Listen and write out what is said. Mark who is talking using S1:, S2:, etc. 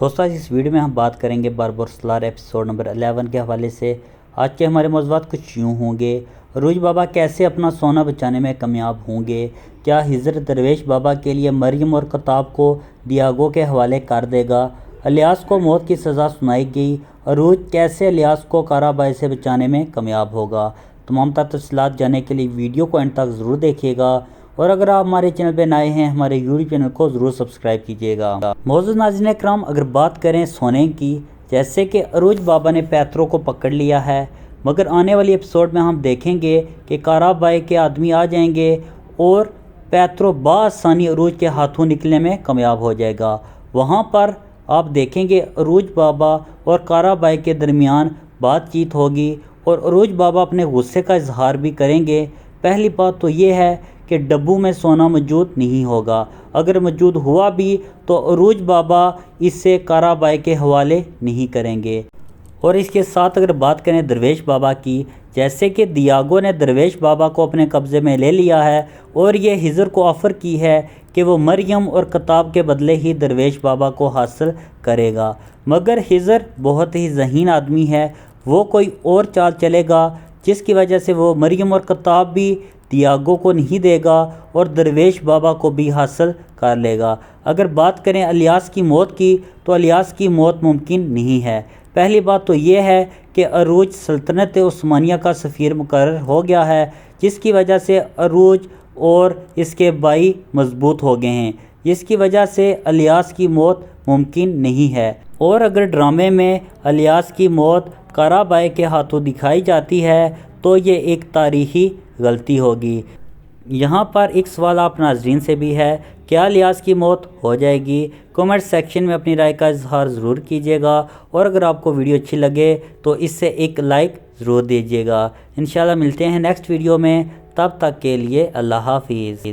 S1: دوستوں اس ویڈیو میں ہم بات کریں گے باربور سالار ایپیسوڈ نمبر 11 کے حوالے سے۔ آج کے ہمارے موضوعات کچھ یوں ہوں گے: عروج بابا کیسے اپنا سونا بچانے میں کامیاب ہوں گے؟ کیا ہجر درویش بابا کے لیے مریم اور کتاب کو دیاگو کے حوالے کر دے گا؟ الیاس کو موت کی سزا سنائی گئی، عروج کیسے الیاس کو کارا بائی سے بچانے میں کامیاب ہوگا؟ تمام تفصیلات جاننے کے لیے ویڈیو کو اینڈ تک ضرور دیکھیے گا، اور اگر آپ ہمارے چینل پہ نئے ہیں ہمارے یوٹیوب چینل کو ضرور سبسکرائب کیجیے گا۔ معزز ناظرین کرام، اگر بات کریں سونے کی، جیسے کہ عروج بابا نے پیترو کو پکڑ لیا ہے، مگر آنے والی ایپیسوڈ میں ہم دیکھیں گے کہ کارا بائی کے آدمی آ جائیں گے اور پیترو بآسانی عروج کے ہاتھوں نکلنے میں کامیاب ہو جائے گا۔ وہاں پر آپ دیکھیں گے عروج بابا اور کارا بائی کے درمیان بات چیت ہوگی اور عروج بابا اپنے غصے کا اظہار بھی کریں گے۔ پہلی بات تو یہ ہے کہ ڈبوں میں سونا موجود نہیں ہوگا، اگر موجود ہوا بھی تو عروج بابا اس سے کارا بائی کے حوالے نہیں کریں گے۔ اور اس کے ساتھ اگر بات کریں درویش بابا کی، جیسے کہ دیاگو نے درویش بابا کو اپنے قبضے میں لے لیا ہے اور یہ ہجر کو آفر کی ہے کہ وہ مریم اور کتاب کے بدلے ہی درویش بابا کو حاصل کرے گا، مگر ہجر بہت ہی ذہین آدمی ہے، وہ کوئی اور چال چلے گا جس کی وجہ سے وہ مریم اور کتاب بھی دیاگو کو نہیں دے گا اور درویش بابا کو بھی حاصل کر لے گا۔ اگر بات کریں الیاس کی موت کی، تو الیاس کی موت ممکن نہیں ہے۔ پہلی بات تو یہ ہے کہ عروج سلطنت عثمانیہ کا سفیر مقرر ہو گیا ہے، جس کی وجہ سے عروج اور اس کے بھائی مضبوط ہو گئے ہیں، جس کی وجہ سے الیاس کی موت ممکن نہیں ہے۔ اور اگر ڈرامے میں الیاس کی موت کارا بائی کے ہاتھوں دکھائی جاتی ہے تو یہ ایک تاریخی غلطی ہوگی۔ یہاں پر ایک سوال آپ ناظرین سے بھی ہے، کیا الیاس کی موت ہو جائے گی؟ کمنٹ سیکشن میں اپنی رائے کا اظہار ضرور کیجیے گا، اور اگر آپ کو ویڈیو اچھی لگے تو اس سے ایک لائک ضرور دیجیے گا۔ انشاءاللہ ملتے ہیں نیکسٹ ویڈیو میں، تب تک کے لیے اللہ حافظ۔